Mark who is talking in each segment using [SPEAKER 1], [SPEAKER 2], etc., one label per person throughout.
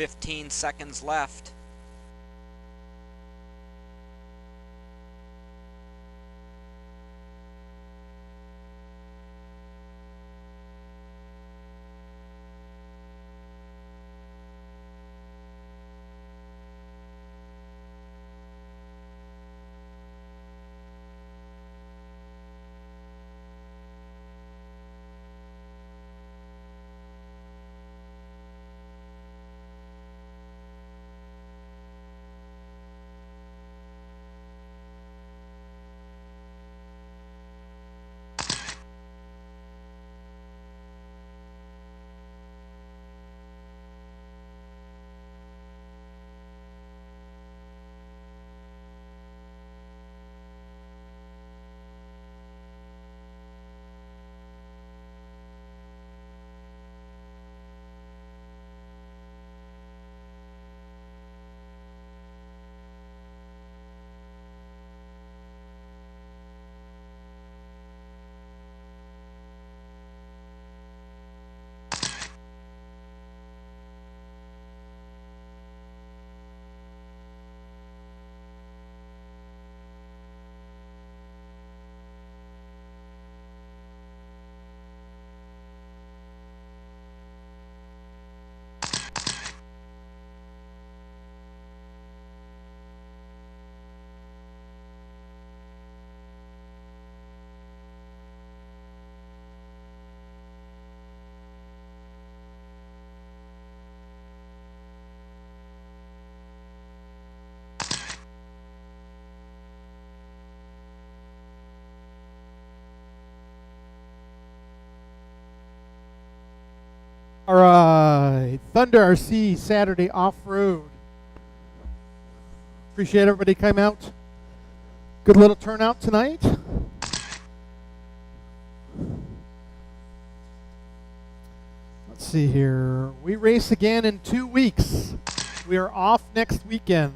[SPEAKER 1] 15 seconds left.
[SPEAKER 2] All right, Thunder RC Saturday Off-Road. Appreciate everybody coming out. Good little turnout tonight. Let's see here. We race again in 2 weeks. We are off next weekend.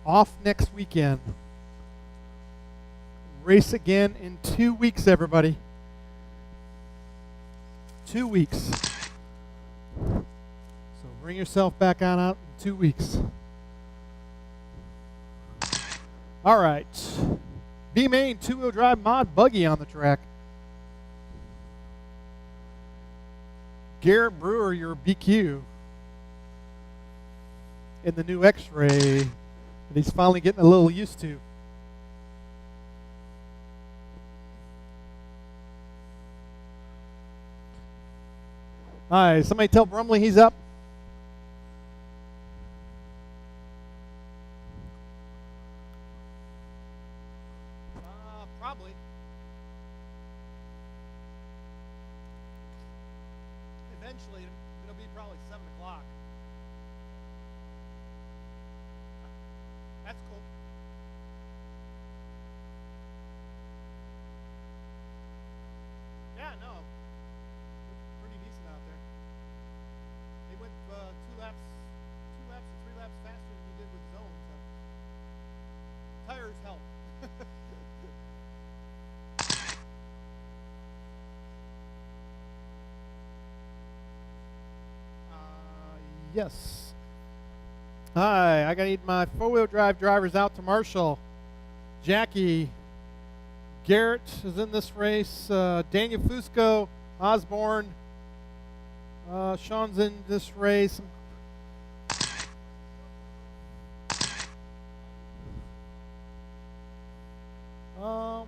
[SPEAKER 2] Off next weekend. Race again in 2 weeks, everybody. 2 weeks. So bring yourself back on out in 2 weeks. All right. B-Main 2-wheel drive mod buggy on the track. Garrett Brewer, your BQ. In the new X-Ray that he's finally getting a little used to. All right, somebody tell Brumley he's up. Probably. Eventually, it'll be probably 7 o'clock. That's cool. Yeah, no. Pretty decent out there. They went 2 laps or 3 laps faster than he did with zone. So tires help. Yes. Hi, I gotta need my 4-wheel drive drivers out to Marshall. Jackie, Garrett is in this race. Daniel Fusco, Osborne, Sean's in this race. No,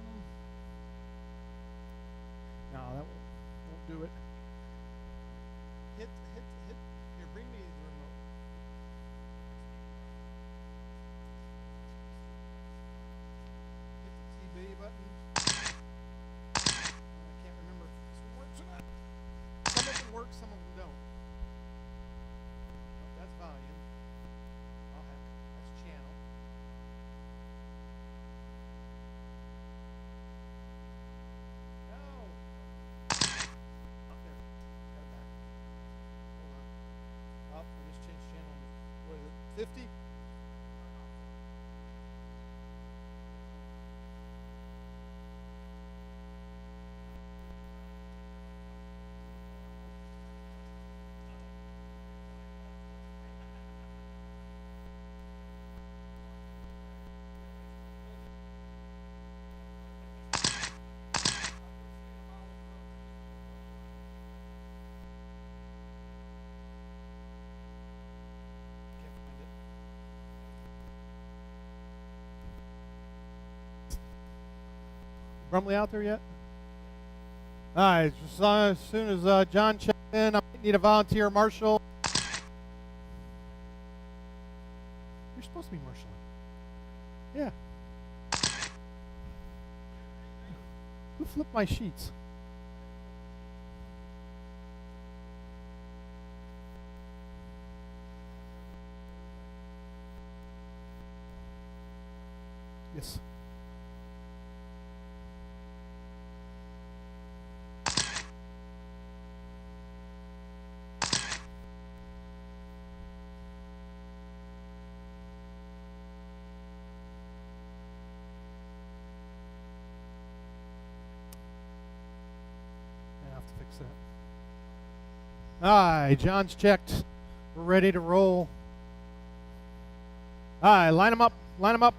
[SPEAKER 2] that won't do it. Hit. Here, bring me the remote. Hit the TV button. I can't remember if this one works or not. Some of them work, some of them don't. Oh, that's volume. Oh, heck. That's channel. No. Oh, there. Got it back. Hold on. Oh, I just changed channel. What is it? 50? Brumley out there yet? All right, just, as soon as John checks in, I need a volunteer marshal. You're supposed to be marshaling. Yeah. Who flipped my sheets? Yes. All right, John's checked. We're ready to roll. All right, line them up. Line them up.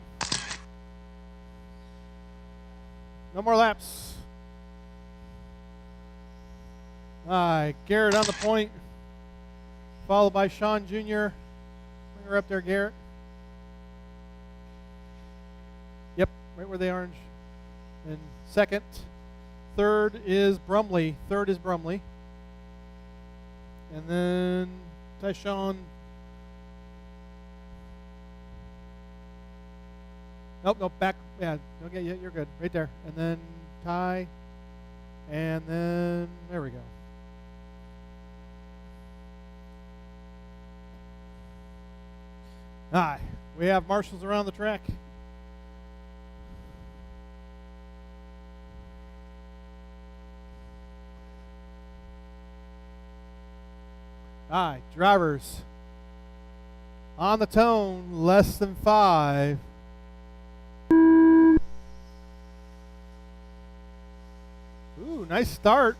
[SPEAKER 2] No more laps. All right, Garrett on the point, followed by Sean Jr. Bring her up there, Garrett. Yep, right where the orange. And second. Third is Brumley. And then Tyshawn. Nope, back. Yeah, don't get you. You're good. Right there. And then Ty. And then, there we go. All right. We have marshals around the track. All right, drivers. On the tone, less than 5. Ooh, nice start.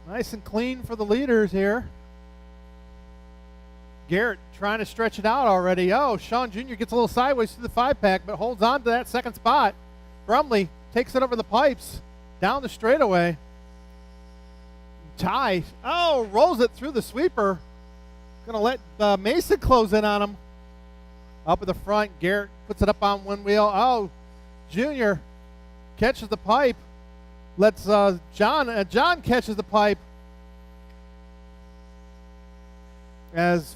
[SPEAKER 2] Nice and clean for the leaders here. Garrett trying to stretch it out already. Oh, Sean Jr. gets a little sideways through the 5-pack, but holds on to that second spot. Brumley takes it over the pipes, down the straightaway. Ty, rolls it through the sweeper. Going to let Mason close in on him. Up at the front, Garrett puts it up on one wheel. Oh, Junior catches the pipe. Lets John catches the pipe. As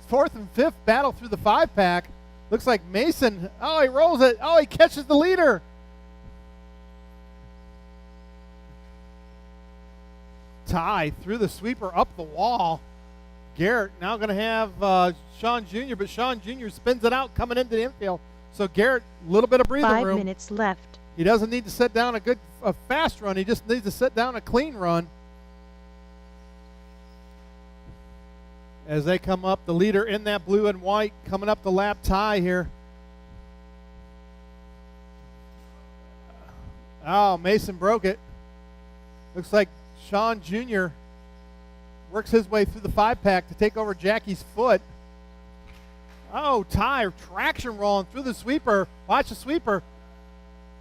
[SPEAKER 2] fourth and fifth battle through the 5-pack. Looks like Mason, he rolls it. Oh, he catches the leader. Ty through the sweeper up the wall. Garrett now going to have Sean Jr., but Sean Jr. spins it out coming into the infield. So Garrett, a little bit of breathing room.
[SPEAKER 3] 5 minutes left.
[SPEAKER 2] He doesn't need to set down a fast run. He just needs to set down a clean run. As they come up, the leader in that blue and white coming up the lap, Ty here. Oh, Mason broke it. Looks like Sean Jr. works his way through the 5-pack to take over Jackie's foot. Oh, Ty, traction rolling through the sweeper. Watch the sweeper.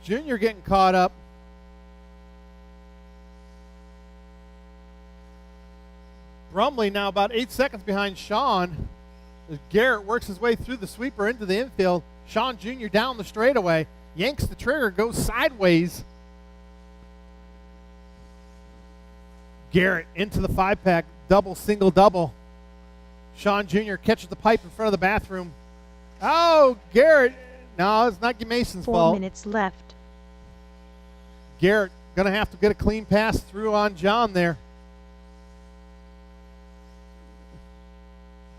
[SPEAKER 2] Jr. getting caught up. Brumley now about 8 seconds behind Sean. As Garrett works his way through the sweeper into the infield. Sean Jr. down the straightaway. Yanks the trigger, goes sideways. Garrett into the 5-pack, double, single, double. Sean Jr. catches the pipe in front of the bathroom. Oh, Garrett. No, it's not Mason's fault.
[SPEAKER 3] 4 minutes left.
[SPEAKER 2] Garrett going to have to get a clean pass through on John there.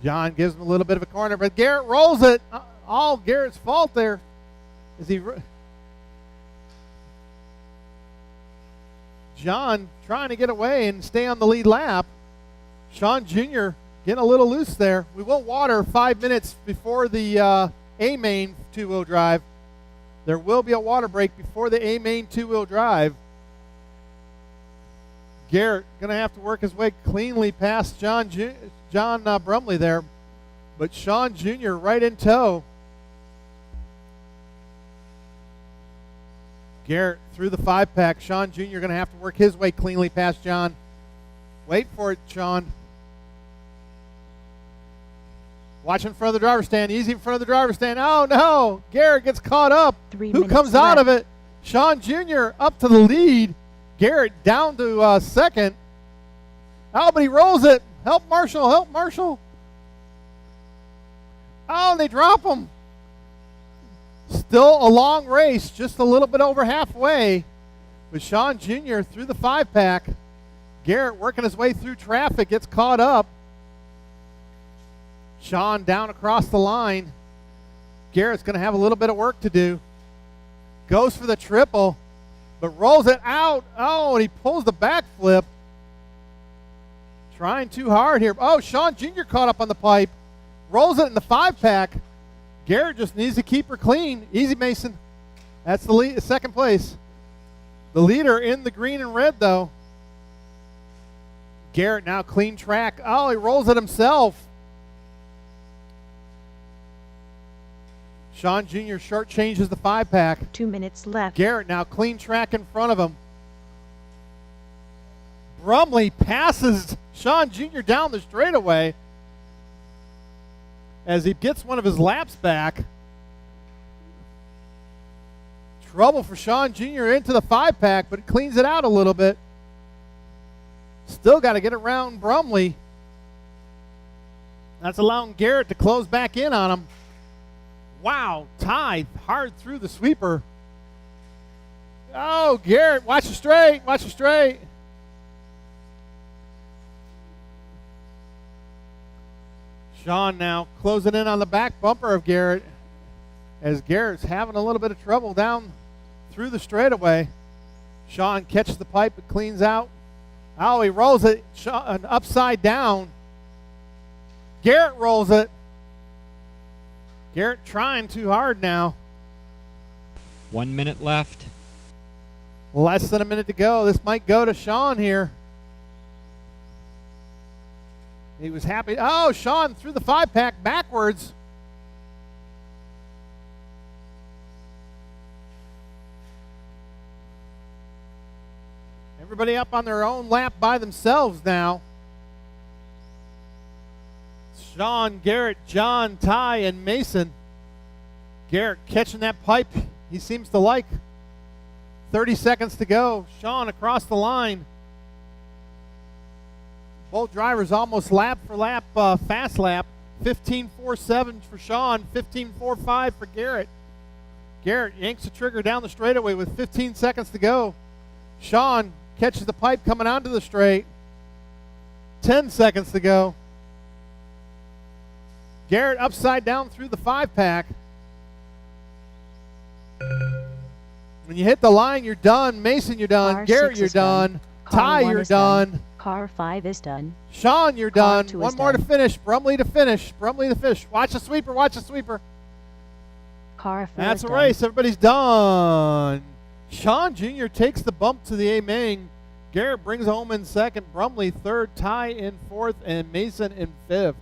[SPEAKER 2] John gives him a little bit of a corner, but Garrett rolls it. All Garrett's fault there. John trying to get away and stay on the lead lap. Sean Jr. getting a little loose there. We will water 5 minutes before the A-main two-wheel drive. There will be a water break before the A-main two-wheel drive. Garrett going to have to work his way cleanly past John Brumley there. But Sean Jr. right in tow. Garrett through the 5-pack. Sean Jr. going to have to work his way cleanly past John. Wait for it, Sean. Watch in front of the driver's stand. Easy in front of the driver's stand. Oh, no. Garrett gets caught up.
[SPEAKER 3] 3
[SPEAKER 2] Who
[SPEAKER 3] minutes
[SPEAKER 2] comes out of
[SPEAKER 3] left.
[SPEAKER 2] it? Sean Jr. up to the lead. Garrett down to second. Oh, but he rolls it. Help Marshall, help Marshall. Oh, and they drop him. Still a long race, just a little bit over halfway. With Sean Jr. through the 5-pack. Garrett working his way through traffic, gets caught up. Sean down across the line. Garrett's going to have a little bit of work to do. Goes for the triple, but rolls it out. Oh, and he pulls the backflip. Trying too hard here. Oh, Sean Jr. caught up on the pipe. Rolls it in the 5-pack. Garrett just needs to keep her clean. Easy, Mason. That's the lead, second place. The leader in the green and red, though. Garrett now clean track. Oh, he rolls it himself. Sean Jr. short changes the 5-pack.
[SPEAKER 3] 2 minutes left.
[SPEAKER 2] Garrett now clean track in front of him. Brumley passes Sean Jr. down the straightaway as he gets one of his laps back. Trouble for Sean Jr. into the 5-pack, but it cleans it out a little bit. Still got to get around Brumley. That's allowing Garrett to close back in on him. Wow, Ty hard through the sweeper. Oh, Garrett, watch it straight, watch it straight. Sean now closing in on the back bumper of Garrett as Garrett's having a little bit of trouble down through the straightaway. Sean catches the pipe and cleans out. Oh, he rolls it upside down. Garrett rolls it. Garrett trying too hard now.
[SPEAKER 1] 1 minute left.
[SPEAKER 2] Less than a minute to go. This might go to Sean here. He was happy. Oh, Sean threw the 5-pack backwards. Everybody up on their own lap by themselves now. Sean, Garrett, John, Ty, and Mason. Garrett catching that pipe he seems to like. 30 seconds to go. Sean across the line. Both drivers almost lap for lap, fast lap. 15.47 for Sean, 15.45 for Garrett. Garrett yanks the trigger down the straightaway with 15 seconds to go. Sean catches the pipe coming onto the straight. 10 seconds to go. Garrett upside down through the 5-pack. When you hit the line, you're done. Mason, you're done.
[SPEAKER 3] Car
[SPEAKER 2] Garrett, you're
[SPEAKER 3] done.
[SPEAKER 2] done.
[SPEAKER 3] Car
[SPEAKER 2] Ty,
[SPEAKER 3] 1
[SPEAKER 2] you're
[SPEAKER 3] is
[SPEAKER 2] done.
[SPEAKER 3] Car 5 is done.
[SPEAKER 2] Sean, you're
[SPEAKER 3] Car
[SPEAKER 2] done.
[SPEAKER 3] 2
[SPEAKER 2] One
[SPEAKER 3] is
[SPEAKER 2] more to
[SPEAKER 3] done.
[SPEAKER 2] finish. Brumley to finish. Brumley to finish. Watch the sweeper. Watch the sweeper.
[SPEAKER 3] Car 4
[SPEAKER 2] That's
[SPEAKER 3] is
[SPEAKER 2] a
[SPEAKER 3] done.
[SPEAKER 2] race. Everybody's done. Sean Jr. takes the bump to the A-Main. Garrett brings home in second. Brumley third. Ty in fourth. And Mason in fifth.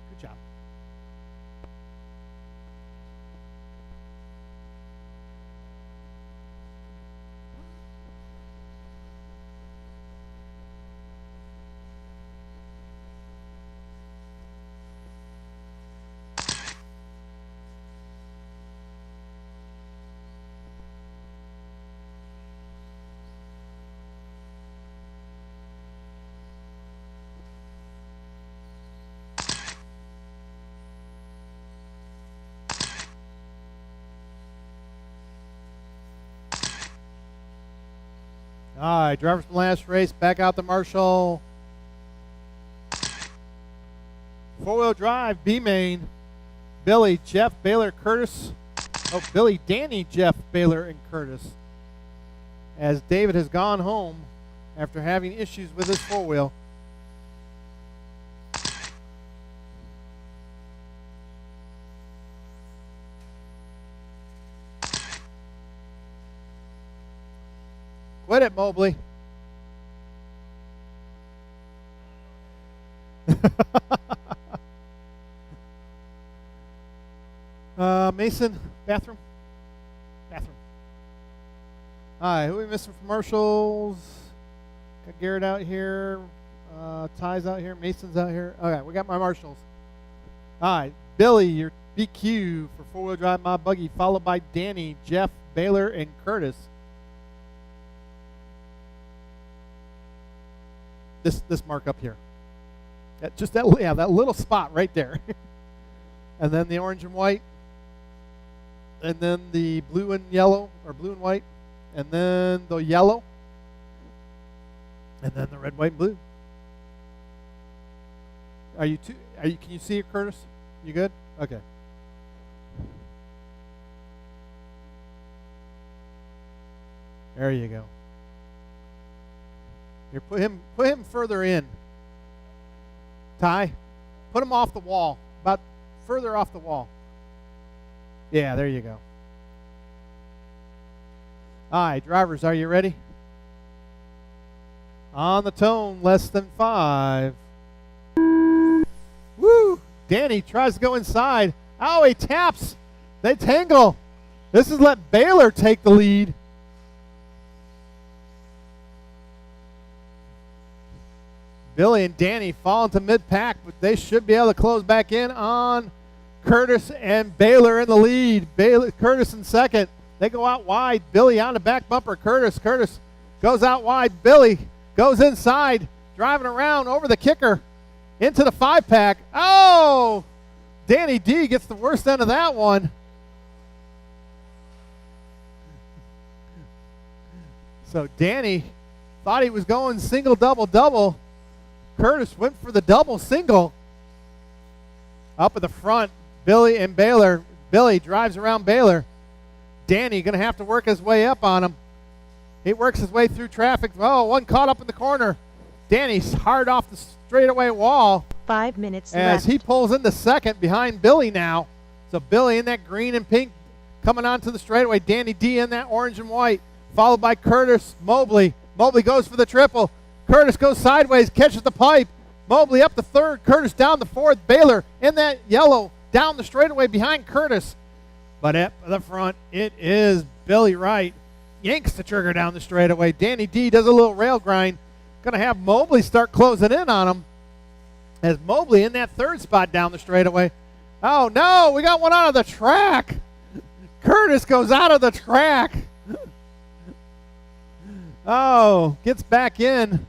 [SPEAKER 2] Good job. All right, drivers from last race, back out to Marshall. Four-wheel drive, B-Main. Billy, Jeff, Baylor, Curtis. Oh, Billy, Danny, Jeff, Baylor, and Curtis. As David has gone home after having issues with his four-wheel. Quit it, Mobley. Mason, bathroom? Bathroom. All right, who are we missing from Marshall's? Got Garrett out here. Ty's out here. Mason's out here. Okay, we got my marshals. All right, Billy, your BQ for four-wheel drive my buggy, followed by Danny, Jeff, Baylor, and Curtis. This mark up here. That little spot right there. And then the orange and white. And then the blue and yellow, or blue and white. And then the yellow. And then the red, white, and blue. Can you see it, Curtis? You good? Okay. There you go. Here, put him further in. Ty, put him off the wall, about further off the wall. Yeah, there you go. All right, drivers, are you ready? On the tone, less than 5. Woo! Danny tries to go inside. Oh, he taps. They tangle. This is let Baylor take the lead. Billy and Danny fall into mid-pack, but they should be able to close back in on Curtis and Baylor in the lead. Curtis in second. They go out wide. Billy on the back bumper. Curtis goes out wide. Billy goes inside, driving around over the kicker into the 5-pack. Oh! Danny D gets the worst end of that one. So Danny thought he was going single, double, double. Curtis went for the double single. Up at the front, Billy and Baylor. Billy drives around Baylor. Danny going to have to work his way up on him. He works his way through traffic. Oh, one caught up in the corner. Danny's hard off the straightaway wall.
[SPEAKER 3] 5 minutes
[SPEAKER 2] as
[SPEAKER 3] left.
[SPEAKER 2] he pulls into second behind Billy now. So Billy in that green and pink coming onto the straightaway. Danny D in that orange and white. Followed by Curtis Mobley. Mobley goes for the triple. Curtis goes sideways, catches the pipe. Mobley up the third. Curtis down the fourth. Baylor in that yellow down the straightaway behind Curtis. But at the front, it is Billy Wright. Yanks the trigger down the straightaway. Danny D does a little rail grind. Going to have Mobley start closing in on him. As Mobley in that third spot down the straightaway. Oh, no, we got one out of the track. Curtis goes out of the track. Oh, gets back in.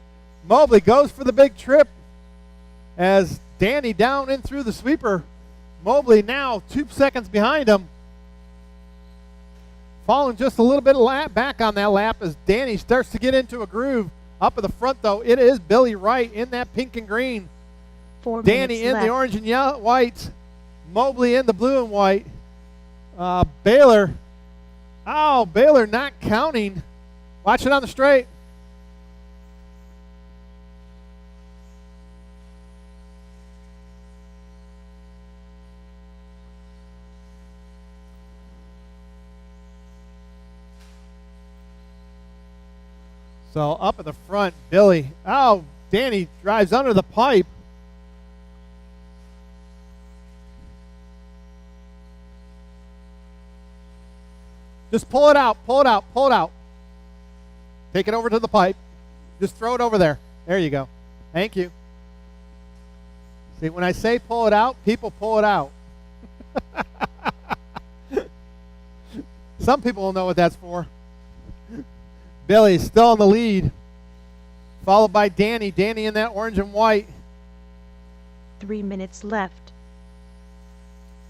[SPEAKER 2] Mobley goes for the big trip as Danny down in through the sweeper. Mobley now 2 seconds behind him. Falling just a little bit back on that lap as Danny starts to get into a groove. Up at the front, though, it is Billy Wright in that pink and green.
[SPEAKER 3] 4
[SPEAKER 2] Danny
[SPEAKER 3] minutes
[SPEAKER 2] in
[SPEAKER 3] left.
[SPEAKER 2] the orange and yellow, white. Mobley in the blue and white. Baylor. Oh, Baylor not counting. Watch it on the straight. So up at the front, Billy. Oh, Danny drives under the pipe. Just pull it out, pull it out, pull it out. Take it over to the pipe. Just throw it over there. There you go. Thank you. See, when I say pull it out, people pull it out. Some people will know what that's for. Billy's still in the lead. Followed by Danny. Danny in that orange and white.
[SPEAKER 3] 3 minutes left.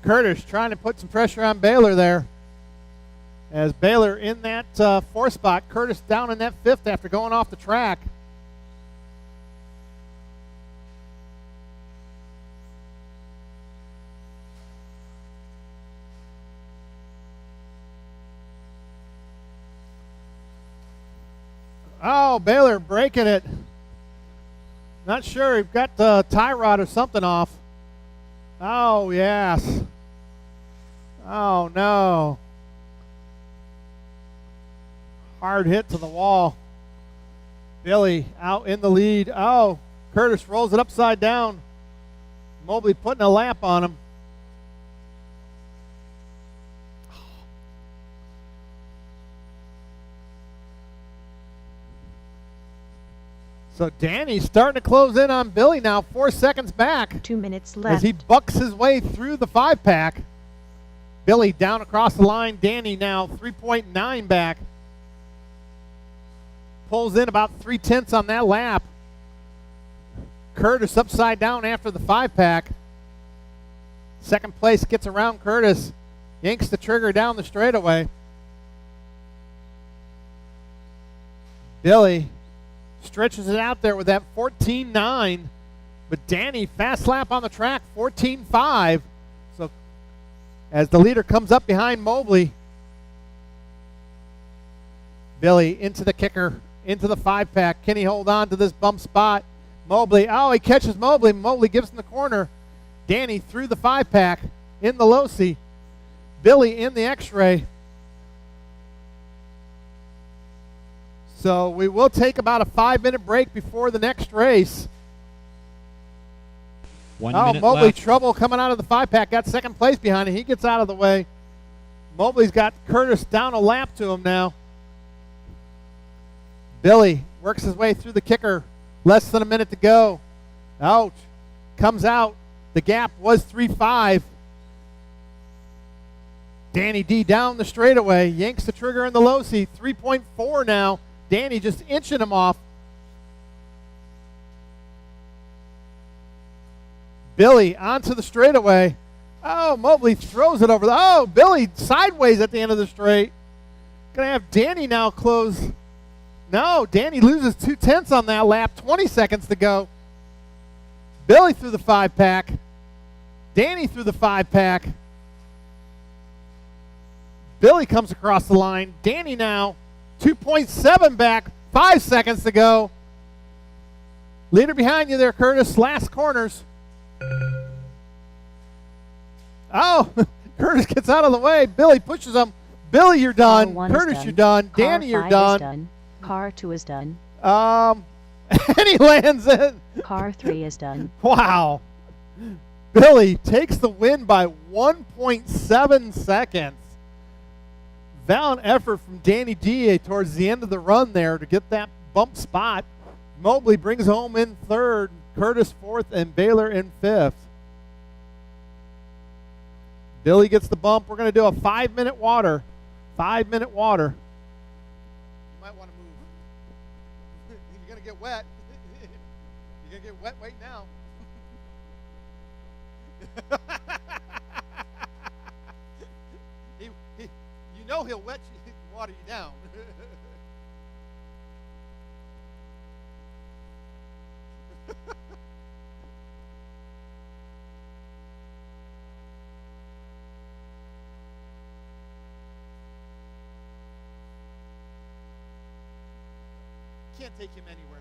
[SPEAKER 2] Curtis trying to put some pressure on Baylor there. As Baylor in that fourth spot. Curtis down in that fifth after going off the track. Oh, Baylor breaking it. Not sure. He got the tie rod or something off. Oh, yes. Oh, no. Hard hit to the wall. Billy out in the lead. Oh, Curtis rolls it upside down. Mobley putting a lap on him. So Danny's starting to close in on Billy now, 4 seconds back.
[SPEAKER 3] 2 minutes
[SPEAKER 2] As
[SPEAKER 3] left.
[SPEAKER 2] he bucks his way through the 5-pack. Billy down across the line. Danny now 3.9 back. Pulls in about 3/10 on that lap. Curtis upside down after the 5-pack. Second place gets around Curtis. Yanks the trigger down the straightaway. Billy stretches it out there with that 14.9. But Danny, fast lap on the track, 14.5. So as the leader comes up behind Mobley, Billy into the kicker, into the 5-pack. Can he hold on to this bump spot? Mobley, oh, he catches Mobley. Mobley gives him the corner. Danny through the 5-pack in the low-C. Billy in the X-ray. So we will take about a 5-minute break before the next race.
[SPEAKER 1] 1
[SPEAKER 2] Oh,
[SPEAKER 1] minute
[SPEAKER 2] Mobley,
[SPEAKER 1] left.
[SPEAKER 2] trouble coming out of the 5-pack. Got second place behind him. He gets out of the way. Mobley's got Curtis down a lap to him now. Billy works his way through the kicker. Less than a minute to go. Ouch. Comes out. The gap was 3.5. Danny D down the straightaway. Yanks the trigger in the low C. 3.4 now. Danny just inching him off. Billy onto the straightaway. Oh, Mobley throws it over. Oh, Billy sideways at the end of the straight. Going to have Danny now close. No, Danny loses 2/10 on that lap. 20 seconds to go. Billy through the 5-pack. Danny through the 5-pack. Billy comes across the line. Danny now 2.7 back. 5 seconds to go. Leader behind you there, Curtis. Last corners. Oh, Curtis gets out of the way. Billy pushes him. Billy, you're done.
[SPEAKER 3] Car 1 is
[SPEAKER 2] Curtis,
[SPEAKER 3] done.
[SPEAKER 2] you're done.
[SPEAKER 3] Car
[SPEAKER 2] Danny, you're
[SPEAKER 3] 5
[SPEAKER 2] done.
[SPEAKER 3] is done. Car 2 is done.
[SPEAKER 2] And he lands it.
[SPEAKER 3] Car 3 is done.
[SPEAKER 2] Wow. Billy takes the win by 1.7 seconds. Valiant effort from Danny D towards the end of the run there to get that bump spot. Mobley brings home in third, Curtis fourth, and Baylor in fifth. Billy gets the bump. We're going to do a 5-minute water. 5-minute water. You might want to move. You're going to get wet. You're going to get wet right now. You know he'll wet you, water you down. 'Can't take him anywhere.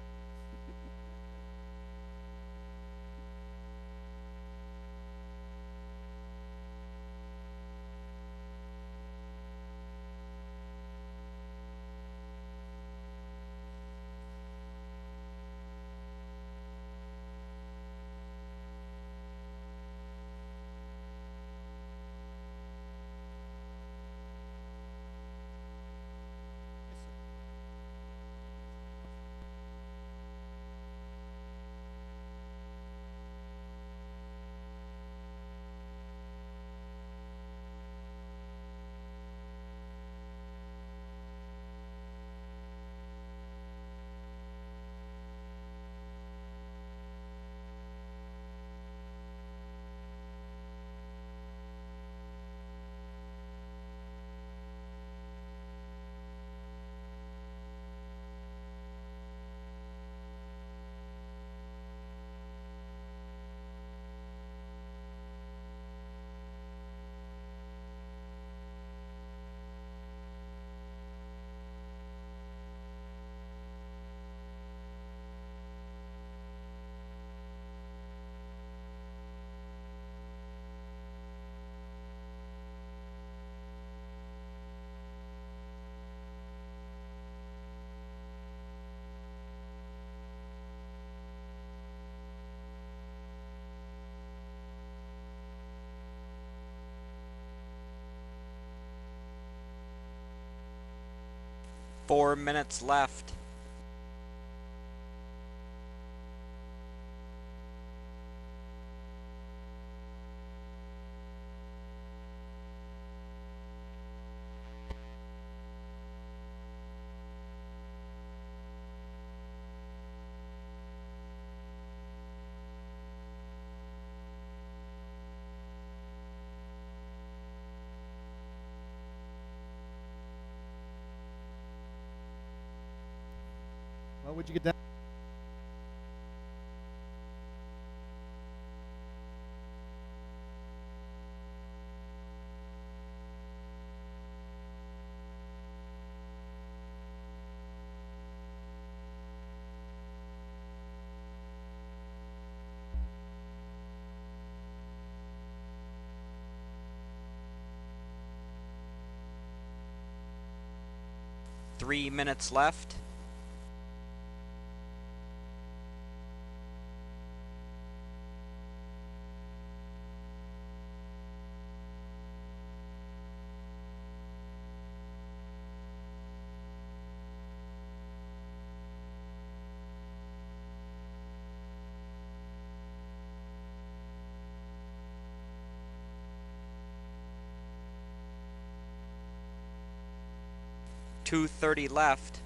[SPEAKER 1] Four minutes left.
[SPEAKER 2] What would you get down?
[SPEAKER 4] Three minutes left. .230 left.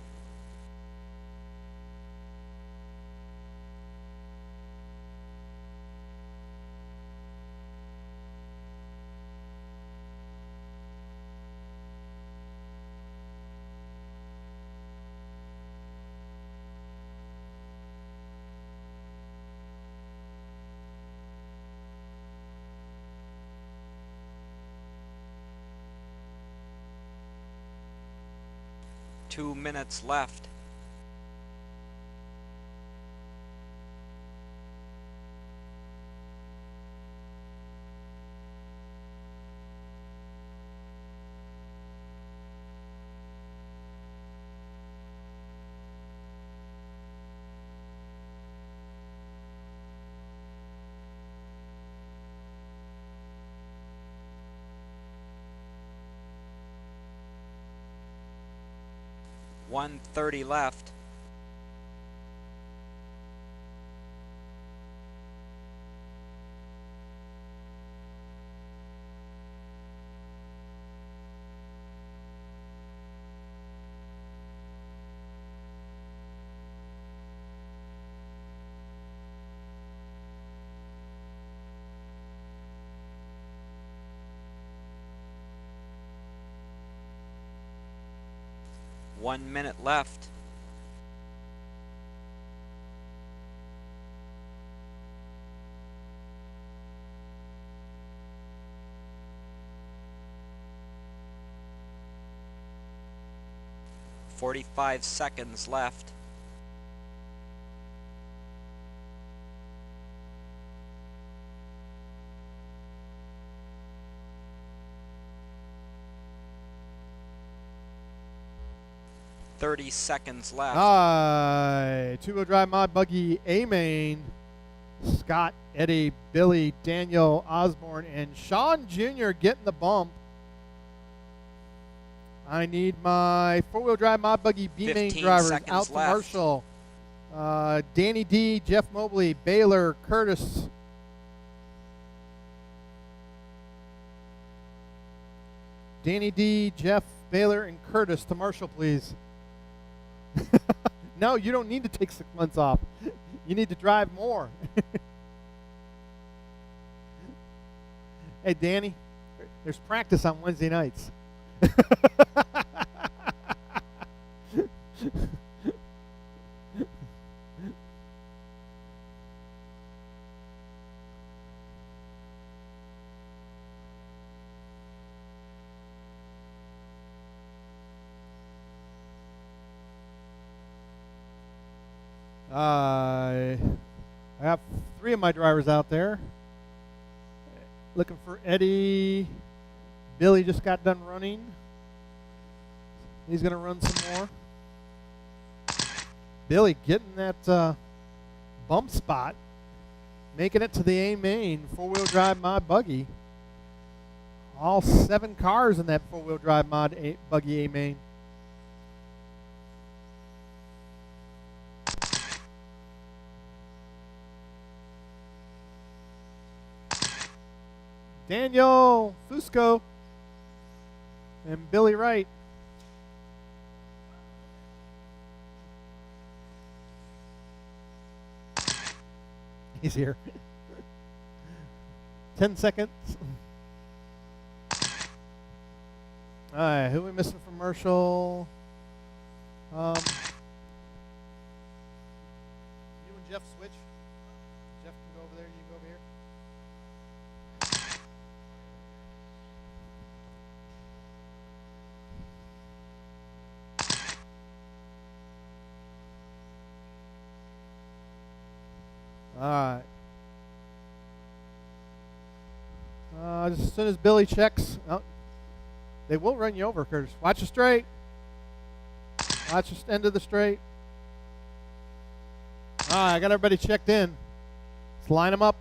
[SPEAKER 4] Two minutes left. .130 left. One minute left. .45 seconds left. .30 seconds left.
[SPEAKER 2] Two-wheel drive mod buggy A-Main. Scott, Eddie, Billy, Daniel, Osborne, and Sean Jr. getting the bump. I need my four-wheel drive mod buggy B-Main
[SPEAKER 4] 15
[SPEAKER 2] drivers
[SPEAKER 4] seconds
[SPEAKER 2] out to
[SPEAKER 4] left.
[SPEAKER 2] Marshall. Danny D, Jeff Mobley, Baylor, Curtis. Danny D, Jeff, Baylor, and Curtis to Marshall, please. No, you don't need to take 6 months off. You need to drive more. Hey, Danny, there's practice on Wednesday nights. I have 3 of my drivers out there. Looking for Eddie. Billy just got done running. He's going to run some more. Billy getting that bump spot. Making it to the A-Main four-wheel drive mod buggy. All 7 cars in that four-wheel drive mod buggy A-Main. Daniel Fusco and Billy Wright. He's here. 10 seconds. All right, who are we missing from Marshall? Jeff switch? Jeff can go over there, you can go over here. All right. Just as soon as Billy checks, oh, they will run you over, Curtis. Watch the straight. Watch the end of the straight. All right, I got everybody checked in. Let's line them up.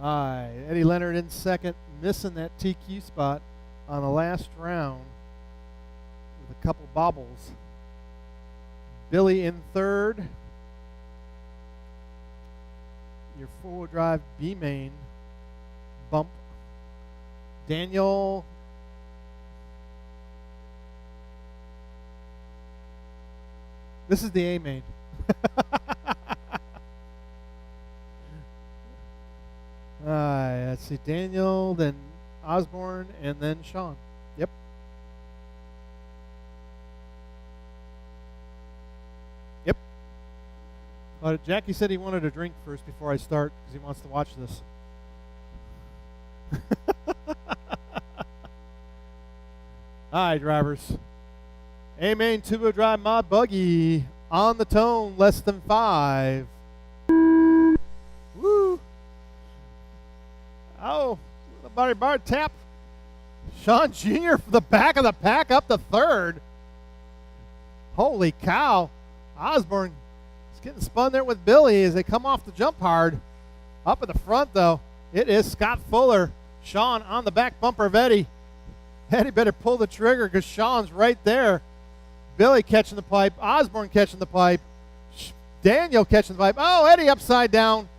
[SPEAKER 2] All right, Eddie Leonard in second, missing that TQ spot on the last round with a couple bobbles. Billy in third. Your four-wheel drive B-main bump. Daniel. This is the A-main. Let's see, Daniel, then Osborne, and then Sean. Yep. Yep. Jackie said he wanted a drink first before I start because he wants to watch this. All right, drivers. A-main two-wheel drive mod buggy on the tone, less than 5. Woo! Oh, the body bar tap. Sean Jr. for the back of the pack up to third. Holy cow. Osborne is getting spun there with Billy as they come off the jump hard. Up at the front, though, it is Scott Fuller. Sean on the back bumper of Eddie. Eddie better pull the trigger because Sean's right there. Billy catching the pipe. Osborne catching the pipe. Daniel catching the pipe. Oh, Eddie upside down.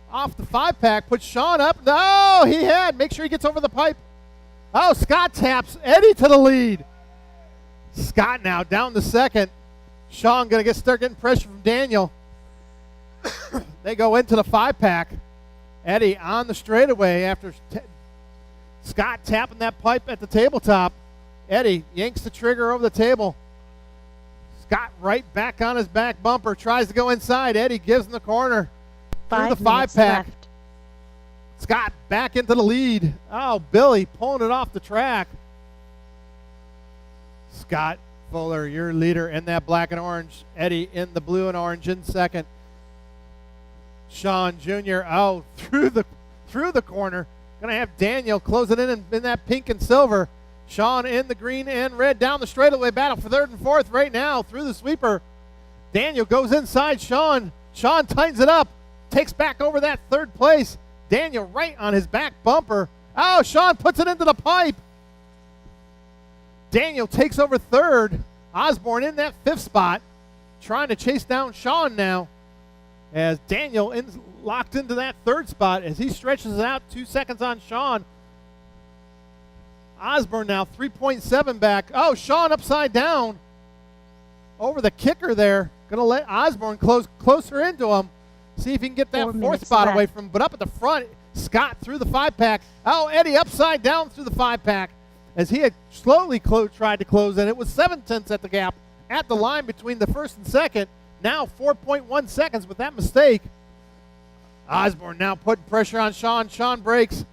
[SPEAKER 2] Off the 5-pack, puts Sean up. No, he had. Make sure he gets over the pipe. Oh, Scott taps Eddie to the lead. Scott now down to second. Sean going to start getting pressure from Daniel. They go into the 5-pack. Eddie on the straightaway after Scott tapping that pipe at the tabletop. Eddie yanks the trigger over the table. Scott right back on his back bumper. Tries to go inside. Eddie gives him the corner. Through the 5-pack. Scott back into the lead. Oh, Billy pulling it off the track. Scott Fuller, your leader in that black and orange. Eddie in the blue and orange in second. Sean Jr. Oh, through the corner. Gonna have Daniel close it in that pink and silver. Sean in the green and red down the straightaway battle for third and fourth right now through the sweeper. Daniel goes inside Sean. Sean tightens it up. Takes back over that third place. Daniel right on his back bumper. Oh, Sean puts it into the pipe. Daniel takes over third. Osborne in that 5th spot. Trying to chase down Sean now. As Daniel locked into that 3rd spot as he stretches it out 2 seconds on Sean. Osborne now 3.7 back. Oh, Sean upside down. Over the kicker there. Going to let Osborne close closer into him. See if he can get that 4th spot away from him. But up at the front, Scott through the 5-pack. Oh, Eddie upside down through the 5-pack as he had slowly tried to close in. It was 7/10 at the gap at the line between the 1st and 2nd. Now 4.1 seconds with that mistake. Osborne now putting pressure on Sean. Sean breaks.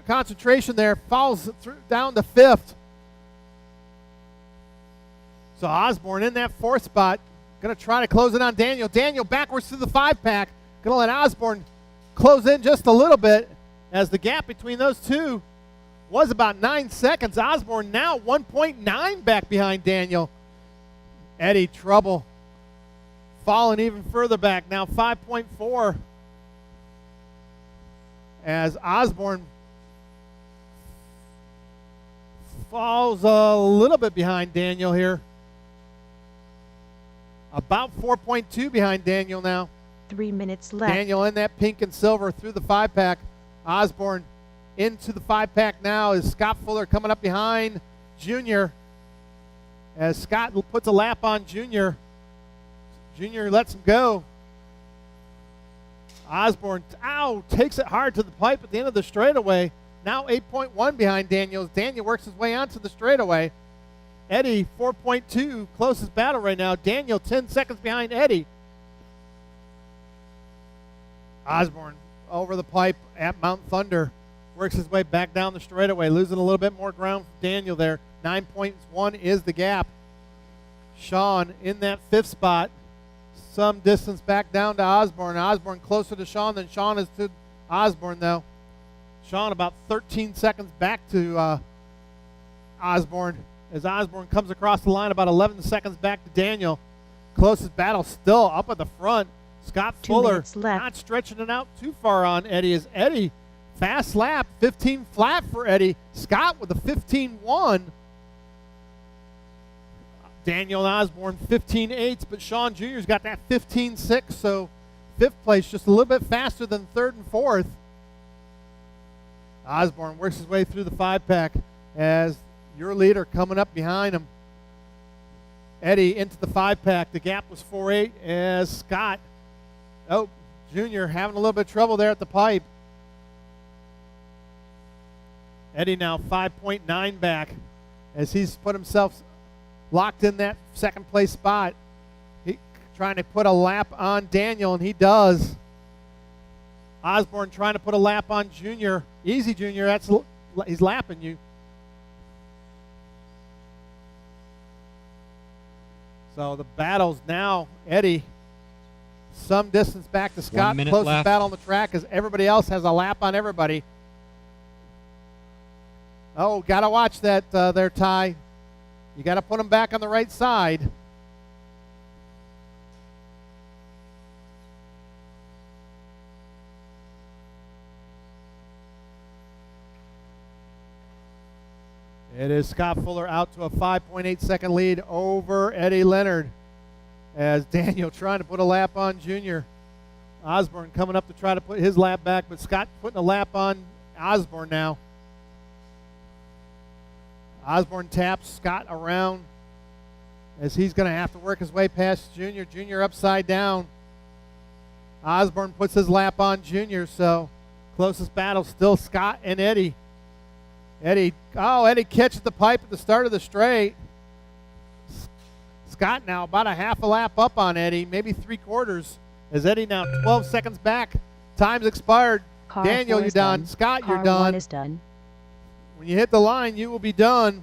[SPEAKER 2] Concentration there. Falls down to 5th. So Osborne in that 4th spot. Going to try to close it on Daniel. Daniel backwards through the 5-pack. Going to let Osborne close in just a little bit as the gap between those two was about 9 seconds. Osborne now 1.9 back behind Daniel. Eddie trouble. Falling even further back. Now 5.4 as Osborne falls a little bit behind Daniel here. About 4.2 behind Daniel now.
[SPEAKER 3] 3 minutes left.
[SPEAKER 2] Daniel in that pink and silver through the 5-pack. Osborne into the 5-pack now as Scott Fuller coming up behind Junior. As Scott puts a lap on Junior. Junior lets him go. Osborne, takes it hard to the pipe at the end of the straightaway. Now 8.1 behind Daniel as Daniel works his way onto the straightaway. Eddie, 4.2, closest battle right now. Daniel, 10 seconds behind Eddie. Osborne over the pipe at Mount Thunder. Works his way back down the straightaway, losing a little bit more ground from Daniel there. 9.1 is the gap. Sean in that 5th spot. Some distance back down to Osborne. Osborne closer to Sean than Sean is to Osborne, though. Sean about 13 seconds back to Osborne as Osborne comes across the line about 11 seconds back to Daniel. Closest battle still up at the front. Scott
[SPEAKER 3] 2
[SPEAKER 2] Fuller
[SPEAKER 3] minutes left.
[SPEAKER 2] not stretching it out too far on Eddie as Eddie, fast lap, 15 flat for Eddie. Scott with a 15.1. Daniel and Osborne 15.8s, but Sean Jr.'s got that 15.6, so 5th place just a little bit faster than 3rd and 4th. Osborne works his way through the 5-pack as your leader coming up behind him. Eddie into the 5-pack. The gap was 4.8 as Scott, Jr. having a little bit of trouble there at the pipe. Eddie now 5.9 back as he's put himself locked in that 2nd place spot. He trying to put a lap on Daniel, and he does. Osborne trying to put a lap on Junior. Easy, Junior. He's lapping you. So the battle's now Eddie some distance back to Scott.
[SPEAKER 1] 1 minute
[SPEAKER 2] Closest
[SPEAKER 1] left.
[SPEAKER 2] battle on the track as everybody else has a lap on everybody. Oh, got to watch that there, Ty. You got to put them back on the right side. It is Scott Fuller out to a 5.8 second lead over Eddie Leonard as Daniel trying to put a lap on Junior. Osborne coming up to try to put his lap back, but Scott putting a lap on Osborne now. Osborne taps Scott around as he's going to have to work his way past Junior. Junior upside down. Osborne puts his lap on Junior, so closest battle still Scott and Eddie. Eddie catches the pipe at the start of the straight. Scott now about a half a lap up on Eddie, maybe 3/4, as Eddie now 12 seconds back. Time's expired.
[SPEAKER 3] Car
[SPEAKER 2] Daniel,
[SPEAKER 3] 4
[SPEAKER 2] you're
[SPEAKER 3] is
[SPEAKER 2] done. Scott,
[SPEAKER 3] Car
[SPEAKER 2] you're done.
[SPEAKER 3] 1 is done.
[SPEAKER 2] When you hit the line, you will be done.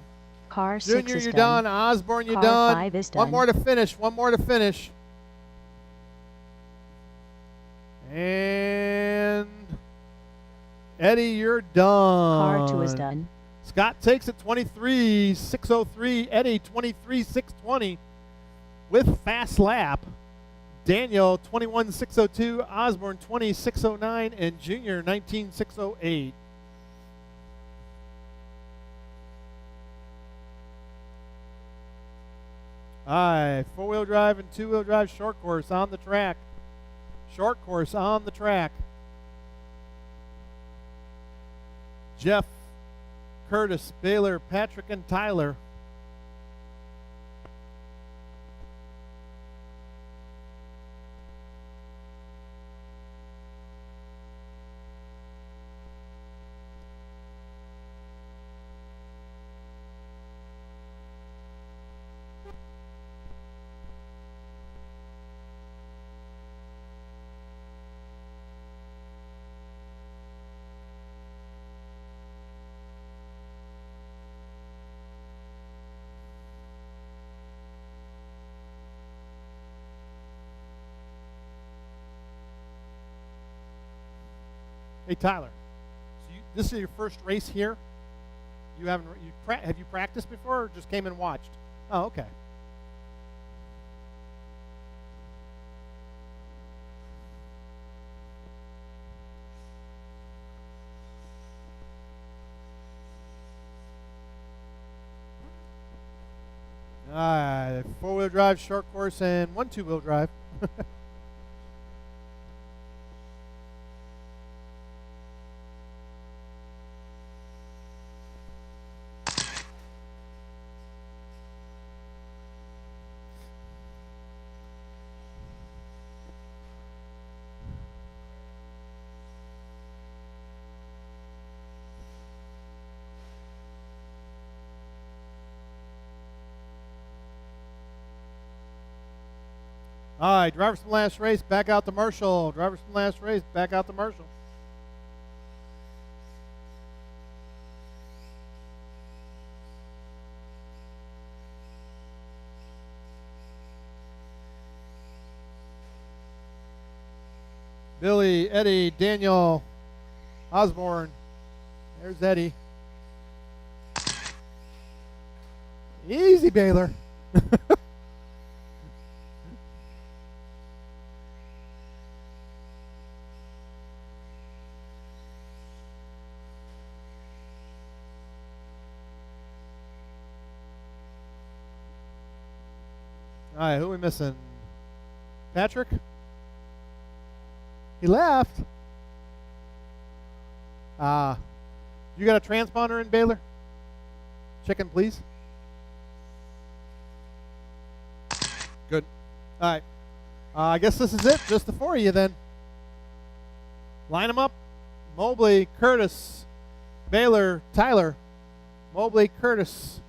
[SPEAKER 3] Car 6
[SPEAKER 2] Junior,
[SPEAKER 3] is
[SPEAKER 2] you're
[SPEAKER 3] done.
[SPEAKER 2] done. Osborne, you're
[SPEAKER 3] Car
[SPEAKER 2] done.
[SPEAKER 3] 5 is
[SPEAKER 2] One
[SPEAKER 3] done.
[SPEAKER 2] more to finish. One more to finish. And Eddie, you're done.
[SPEAKER 3] Car 2 is done.
[SPEAKER 2] Scott takes it 23.603. Eddie 23.620 with fast lap. Daniel 21.602. Osborne 20.609. And Junior 19.608. All right, 4-wheel drive and 2-wheel drive short course on the track. Short course on the track. Jeff, Curtis, Baylor, Patrick, and Tyler. Hey Tyler, so this is your first race here. You haven't have you practiced before, or just came and watched? Oh, okay. All right, 4-wheel drive short course and 1 2-wheel drive. All right, drivers from last race, back out to Marshall. Drivers from last race, back out to Marshall. Billy, Eddie, Daniel, Osborne. There's Eddie. Easy, Baylor. All right, who are we missing? Patrick? He left. You got a transponder in, Baylor? Chicken, please. Good. All right. I guess this is it. Just the four of you then. Line them up. Mobley, Curtis, Baylor, Tyler. Mobley, Curtis.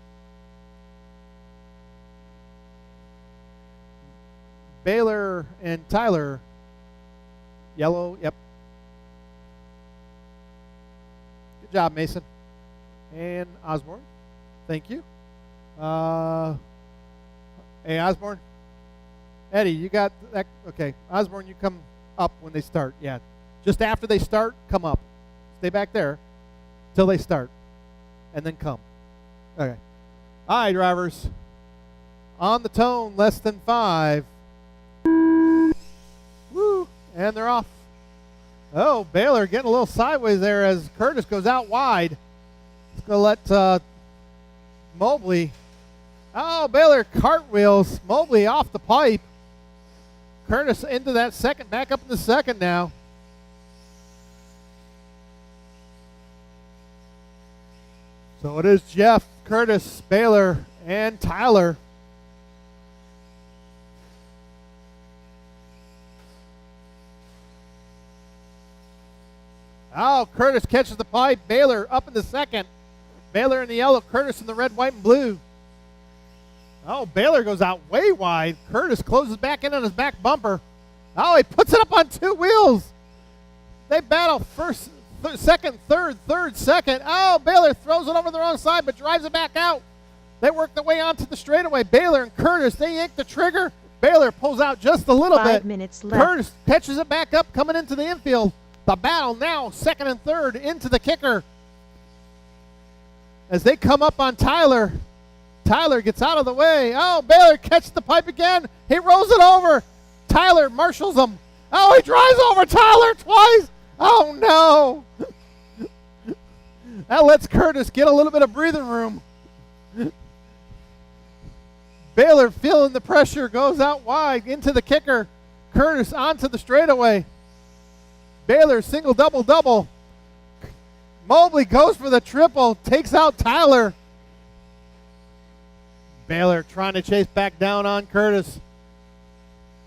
[SPEAKER 2] Baylor and Tyler. Yellow, yep. Good job, Mason. And Osborne. Thank you. Hey, Osborne. Eddie, you got that? Okay. Osborne, you come up when they start. Yeah. Just after they start, come up. Stay back there till they start. And then come. Okay. All right, drivers. On the tone, less than 5. Woo. And they're off. Oh, Baylor getting a little sideways there as Curtis goes out wide. It's going to let Mobley. Oh, Baylor cartwheels. Mobley off the pipe. Curtis into that second, back up in the second now. So it is Jeff, Curtis, Baylor, and Tyler. Oh, Curtis catches the pipe. Baylor up in the second. Baylor in the yellow, Curtis in the red, white, and blue. Oh, Baylor goes out way wide. Curtis closes back in on his back bumper. Oh, he puts it up on 2 wheels. They battle first, second, third, second. Oh, Baylor throws it over the wrong side but drives it back out. They work their way onto the straightaway. Baylor and Curtis, they yank the trigger. Baylor pulls out just a little bit.
[SPEAKER 3] 5 minutes left.
[SPEAKER 2] Curtis catches it back up coming into the infield. The battle now, second and third, into the kicker. As they come up on Tyler. Tyler gets out of the way. Oh, Baylor catches the pipe again. He rolls it over. Tyler marshals him. Oh, he drives over Tyler twice. Oh, no. That lets Curtis get a little bit of breathing room. Baylor feeling the pressure, goes out wide into the kicker. Curtis onto the straightaway. Baylor single, double, double. Mobley goes for the triple, takes out Tyler. Baylor trying to chase back down on Curtis.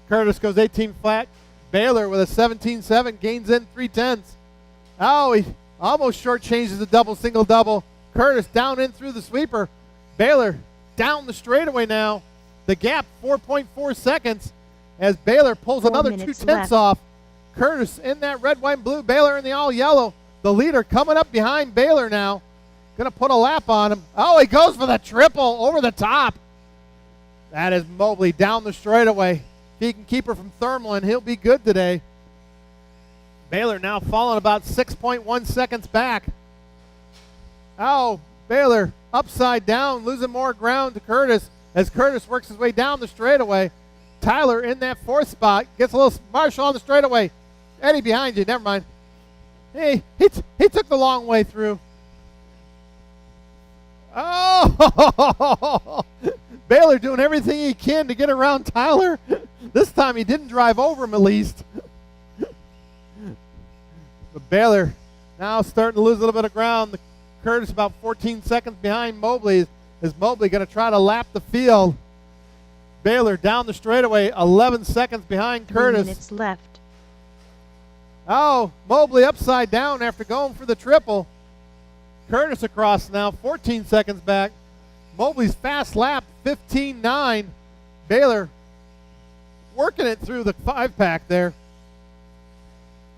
[SPEAKER 2] Curtis goes 18 flat. Baylor with a 17-7 gains in 3/10. Oh, he almost shortchanges the double, single, double. Curtis down in through the sweeper. Baylor down the straightaway now. The gap 4.4 seconds as Baylor pulls
[SPEAKER 3] 4
[SPEAKER 2] another
[SPEAKER 3] minutes
[SPEAKER 2] 2/10
[SPEAKER 3] left.
[SPEAKER 2] off. Curtis in that red, white, and blue. Baylor in the all yellow. The leader coming up behind Baylor now. Going to put a lap on him. Oh, he goes for the triple over the top. That is Mobley down the straightaway. If he can keep her from Thurmland, he'll be good today. Baylor now falling about 6.1 seconds back. Oh, Baylor upside down, losing more ground to Curtis as Curtis works his way down the straightaway. Tyler in that 4th spot. Gets a little Marshall on the straightaway. Eddie behind you. Never mind. Hey, he took the long way through. Oh! Baylor doing everything he can to get around Tyler. This time he didn't drive over him at least. But Baylor now starting to lose a little bit of ground. Curtis about 14 seconds behind Mobley. Is Mobley going to try to lap the field? Baylor down the straightaway, 11 seconds behind
[SPEAKER 3] 3
[SPEAKER 2] Curtis.
[SPEAKER 3] minutes left.
[SPEAKER 2] Oh, Mobley upside down after going for the triple. Curtis across now, 14 seconds back. Mobley's fast lap, 15-9. Baylor working it through the 5-pack there.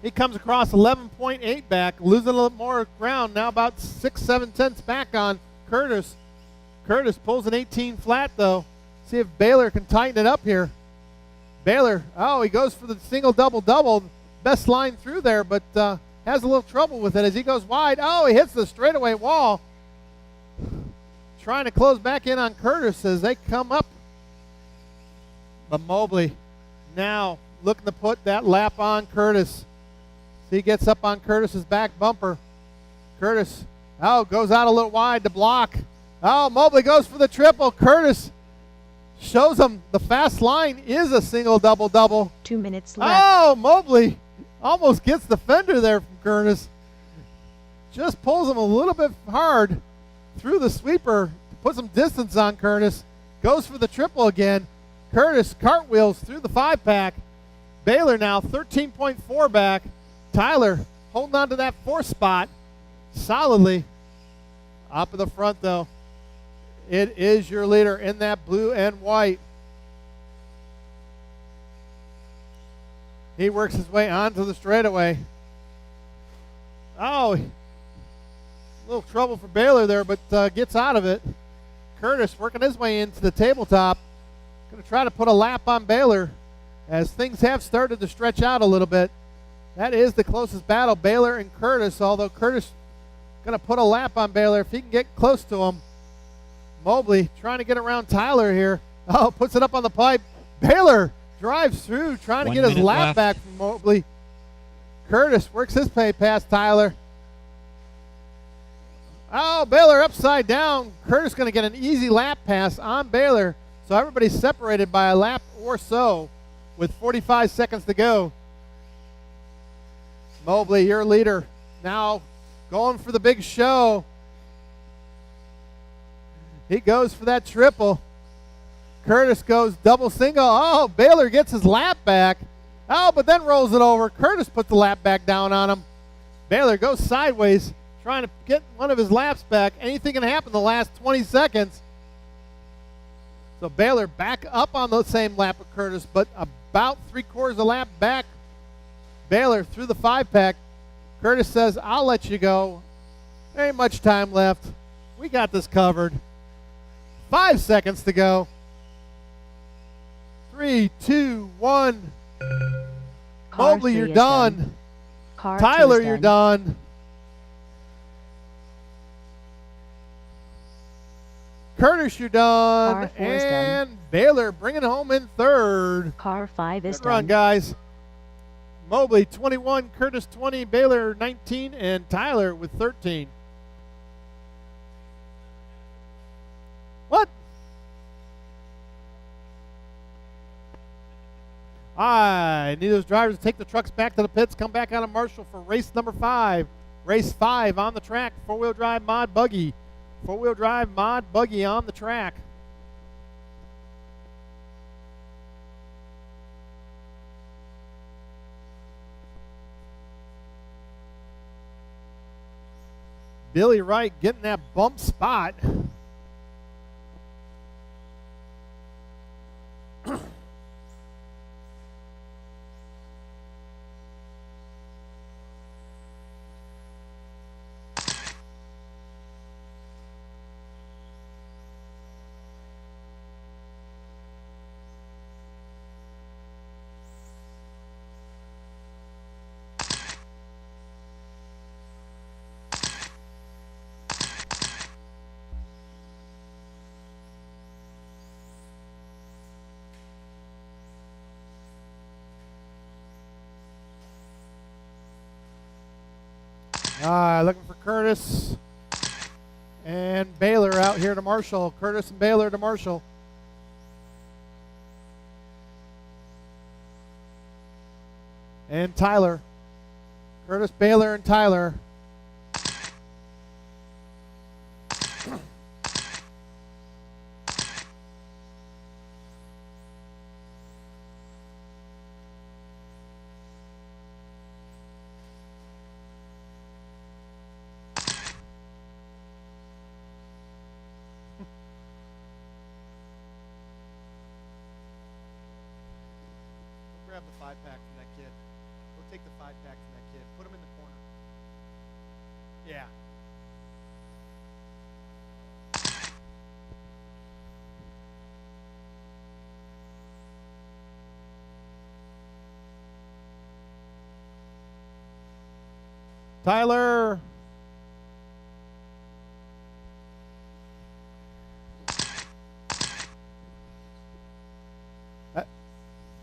[SPEAKER 2] He comes across 11.8 back, losing a little more ground. Now about 6-7 tenths back on Curtis. Curtis pulls an 18 flat, though. See if Baylor can tighten it up here. Baylor, he goes for the single double-double. Best line through there, but has a little trouble with it as he goes wide. Oh, he hits the straightaway wall. Trying to close back in on Curtis as they come up. But Mobley now looking to put that lap on Curtis. See, he gets up on Curtis's back bumper. Curtis, goes out a little wide to block. Mobley goes for the triple. Curtis shows him the fast line is a single double-double.
[SPEAKER 3] 2 minutes left.
[SPEAKER 2] Mobley almost gets the fender there from Curtis. Just pulls him a little bit hard through the sweeper to put some distance on Curtis. Goes for the triple again. Curtis cartwheels through the 5-pack. Baylor now 13.4 back. Tyler holding on to that 4th spot solidly. Up in the front, though. It is your leader in that blue and white. He works his way onto the straightaway. A little trouble for Baylor there, but gets out of it. Curtis working his way into the tabletop. Going to try to put a lap on Baylor as things have started to stretch out a little bit. That is the closest battle, Baylor and Curtis, although Curtis going to put a lap on Baylor if he can get close to him. Mobley trying to get around Tyler here. Puts it up on the pipe. Baylor drives through, trying to get his lap back from Mobley. Curtis works his way past Tyler. Baylor upside down. Curtis going to get an easy lap pass on Baylor. So everybody's separated by a lap or so with 45 seconds to go. Mobley, your leader, now going for the big show. He goes for that triple. Curtis goes double single. Baylor gets his lap back. But then rolls it over. Curtis puts the lap back down on him. Baylor goes sideways, trying to get one of his laps back. Anything can happen in the last 20 seconds. So Baylor back up on the same lap with Curtis, but about 3/4 a lap back. Baylor through the 5-pack. Curtis says, I'll let you go. There ain't much time left. We got this covered. 5 seconds to go. 3, 2, 1.
[SPEAKER 3] Car
[SPEAKER 2] Mobley,
[SPEAKER 3] 3
[SPEAKER 2] you're
[SPEAKER 3] is
[SPEAKER 2] done.
[SPEAKER 3] Car 2
[SPEAKER 2] Tyler,
[SPEAKER 3] is
[SPEAKER 2] you're done. Curtis, you're done.
[SPEAKER 3] Car 4 is
[SPEAKER 2] And
[SPEAKER 3] done.
[SPEAKER 2] Baylor bringing it home in 3rd.
[SPEAKER 3] Car 5 is
[SPEAKER 2] Good run,
[SPEAKER 3] done.
[SPEAKER 2] guys. Mobley 21, Curtis 20, Baylor 19, and Tyler with 13. What? I need those drivers to take the trucks back to the pits, come back out of Marshall for race number 5. Race 5 on the track, 4-wheel drive mod buggy. 4-wheel drive mod buggy on the track. Billy Wright getting that bump spot. Looking for Curtis and Baylor out here to Marshall. Curtis and Baylor to Marshall. And Tyler. Curtis, Baylor, and Tyler. grab the 5-pack from that kid. Go take the 5-pack from that kid. Put him in the corner. Yeah. Tyler.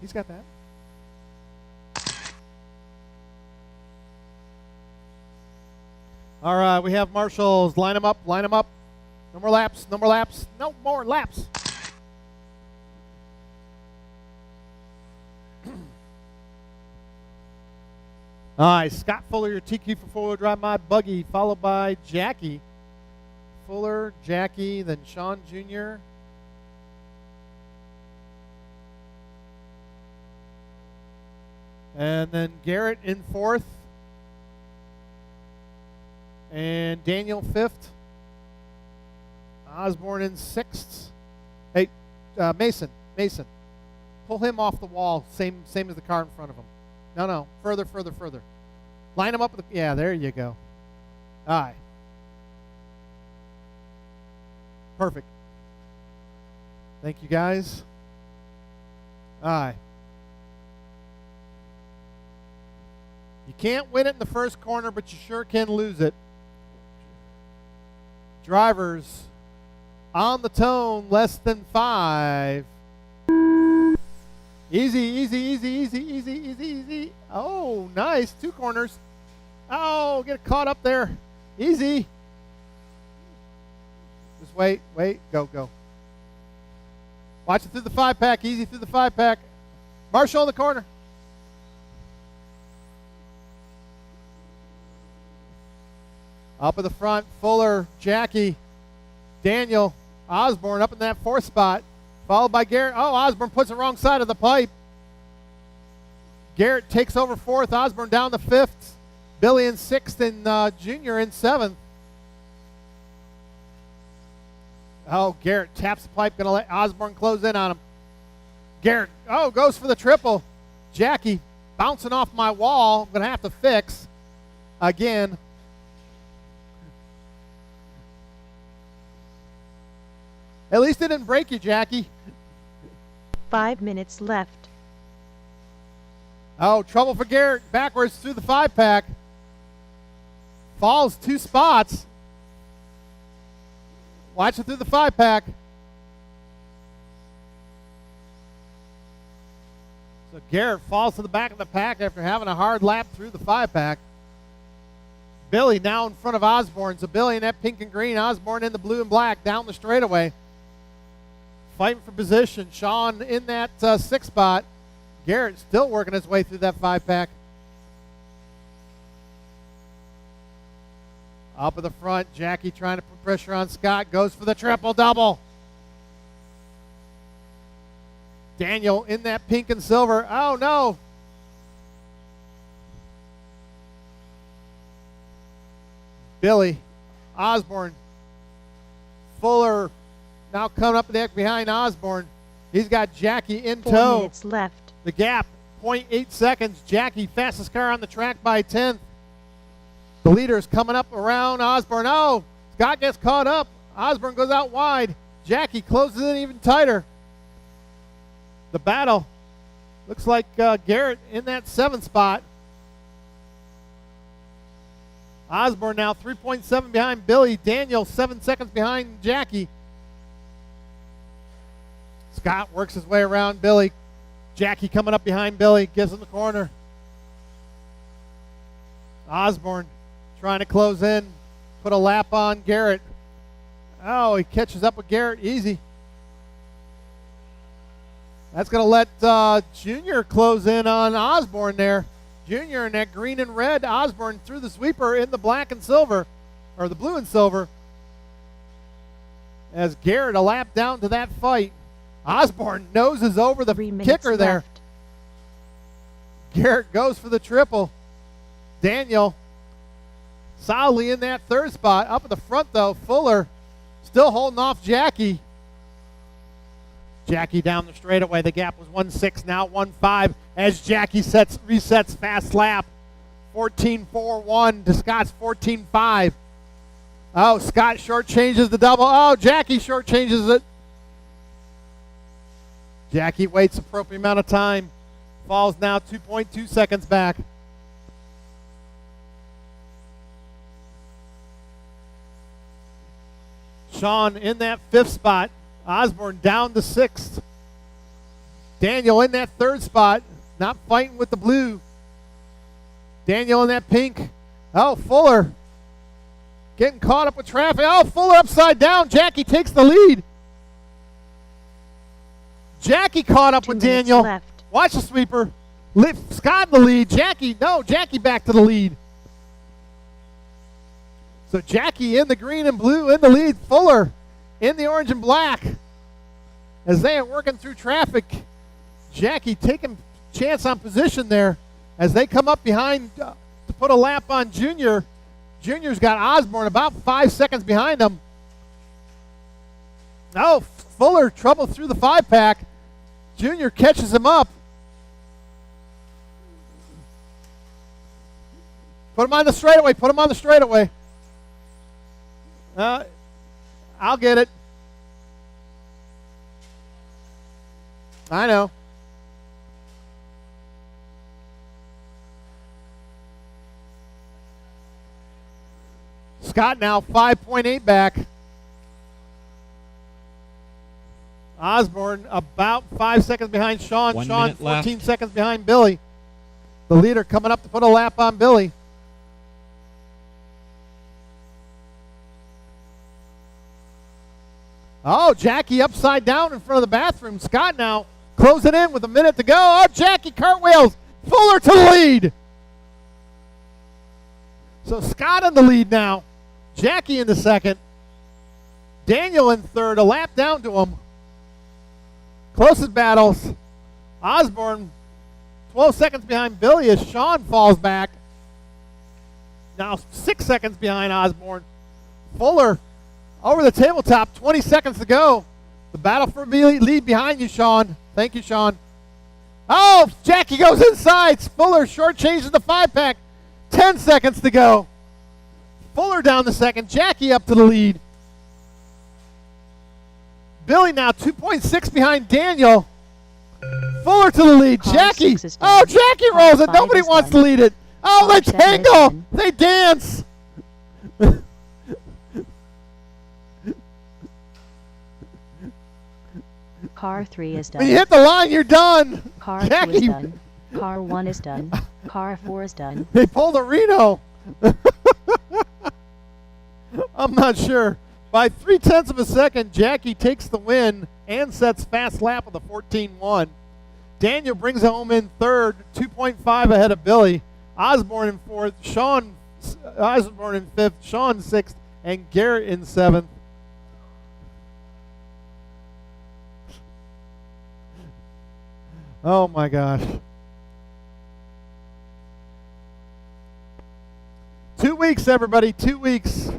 [SPEAKER 2] He's got that. All right, we have marshals. Line them up, line them up. No more laps, no more laps, no more laps. All right, Scott Fuller, your TQ for four-wheel drive my buggy, followed by Jackie. Fuller, Jackie, then Sean Jr. And then Garrett in fourth. And Daniel fifth. Osborne in sixth. Hey, Mason. Pull him off the wall, same as the car in front of him. No, further. Line them up with the, yeah, there you go. All right. Perfect. Thank you, guys. All right. You can't win it in the first corner, but you sure can lose it. Drivers on the tone, less than 5. Easy. Oh, nice. 2 corners. Oh, get caught up there. Easy. Just wait. Go. Watch it through the 5-pack. Easy through the 5-pack. Marshall in the corner. Up at the front, Fuller, Jackie, Daniel, Osborne up in that 4th spot, followed by Garrett. Oh, Osborne puts the wrong side of the pipe. Garrett takes over 4th, Osborne down to 5th, Billy in 6th, and Junior in 7th. Oh, Garrett taps the pipe, going to let Osborne close in on him. Garrett, goes for the triple. Jackie bouncing off my wall. I'm going to have to fix again. At least it didn't break you, Jackie.
[SPEAKER 3] 5 minutes left.
[SPEAKER 2] Oh, trouble for Garrett. Backwards through the 5-pack. Falls 2 spots. Watch it through the 5-pack. So Garrett falls to the back of the pack after having a hard lap through the 5-pack. Billy now in front of Osborne. So Billy in that pink and green. Osborne in the blue and black down the straightaway. Fighting for position. Sean in that 6th spot. Garrett still working his way through that 5-pack. Up at the front, Jackie trying to put pressure on Scott. Goes for the triple-double. Daniel in that pink and silver. Oh, no. Billy, Osborne, Fuller, now coming up the deck behind Osborne. He's got Jackie in
[SPEAKER 3] 4
[SPEAKER 2] tow.
[SPEAKER 3] minutes left.
[SPEAKER 2] The gap, 0.8 seconds. Jackie, fastest car on the track by 10th. The leader is coming up around Osborne. Oh, Scott gets caught up. Osborne goes out wide. Jackie closes in even tighter. The battle looks like Garrett in that 7th spot. Osborne now 3.7 behind Billy. Daniel 7 seconds behind Jackie. Scott works his way around Billy. Jackie coming up behind Billy. Gives him the corner. Osborne trying to close in. Put a lap on Garrett. Oh, he catches up with Garrett. Easy. That's going to let Junior close in on Osborne there. Junior in that green and red. Osborne through the sweeper in the black and silver. Or the blue and silver. As Garrett a lap down to that fight. Osborne noses over the
[SPEAKER 3] 3 minutes
[SPEAKER 2] kicker there.
[SPEAKER 3] left.
[SPEAKER 2] Garrett goes for the triple. Daniel solidly in that 3rd spot. Up at the front, though, Fuller still holding off Jackie. Jackie down the straightaway. The gap was 1.6, now 1.5 as Jackie resets fast lap. 14.41 to Scott's 14.5. Oh, Scott shortchanges the double. Oh, Jackie shortchanges it. Jackie waits appropriate amount of time. Falls now 2.2 seconds back. Sean in that 5th spot. Osborne down to 6th. Daniel in that 3rd spot. Not fighting with the blue. Daniel in that pink. Oh, Fuller getting caught up with traffic. Oh, Fuller upside down. Jackie takes the lead. Jackie caught up
[SPEAKER 3] 2
[SPEAKER 2] with
[SPEAKER 3] minutes
[SPEAKER 2] Daniel.
[SPEAKER 3] left.
[SPEAKER 2] Watch the sweeper. Scott in the lead. Jackie back to the lead. So Jackie in the green and blue in the lead. Fuller in the orange and black. As they are working through traffic, Jackie taking chance on position there. As they come up behind to put a lap on Junior. Junior's got Osborne about 5 seconds behind him. Oh, Fuller trouble through the 5-pack. Junior catches him up. Put him on the straightaway. I'll get it. I know. Scott now 5.8 back. Osborne about 5 seconds behind Sean.
[SPEAKER 1] 1
[SPEAKER 2] Sean
[SPEAKER 1] minute
[SPEAKER 2] 14
[SPEAKER 1] left.
[SPEAKER 2] seconds behind Billy. The leader coming up to put a lap on Billy. Oh, Jackie upside down in front of the bathroom. Scott now closing in with a minute to go. Oh, Jackie cartwheels. Fuller to the lead. So Scott in the lead now. Jackie in the second. Daniel in third, a lap down to him. Closest battles. Osborne 12 seconds behind Billy as Sean falls back. Now 6 seconds behind Osborne. Fuller over the tabletop, 20 seconds to go. The battle for lead behind you, Sean. Thank you, Sean. Oh, Jackie goes inside. Fuller shortchanges the 5-pack. 10 seconds to go. Fuller down the second. Jackie up to the lead. Billy now 2.6 behind Daniel. Fuller to the lead.
[SPEAKER 3] Car
[SPEAKER 2] Jackie.
[SPEAKER 3] 6 is done.
[SPEAKER 2] Oh, Jackie
[SPEAKER 3] Car
[SPEAKER 2] rolls it.
[SPEAKER 3] 5
[SPEAKER 2] Nobody
[SPEAKER 3] is
[SPEAKER 2] wants
[SPEAKER 3] done.
[SPEAKER 2] to lead it. Oh,
[SPEAKER 3] Car
[SPEAKER 2] they
[SPEAKER 3] 7 is
[SPEAKER 2] tangle.
[SPEAKER 3] done.
[SPEAKER 2] They dance.
[SPEAKER 3] Car 3 is
[SPEAKER 2] When you
[SPEAKER 3] done.
[SPEAKER 2] hit the line, you're done.
[SPEAKER 3] Car 2
[SPEAKER 2] Jackie.
[SPEAKER 3] is done. Car 1 is done. Car 4 is done.
[SPEAKER 2] They pulled a Reno. I'm not sure. By 0.3 of a second, Jackie takes the win and sets fast lap with a 14.1. Daniel brings it home in third, 2.5 ahead of Billy. Osborne in fourth, Osborne in fifth, Sean sixth, and Garrett in seventh. Oh my gosh. 2 weeks, everybody, 2 weeks.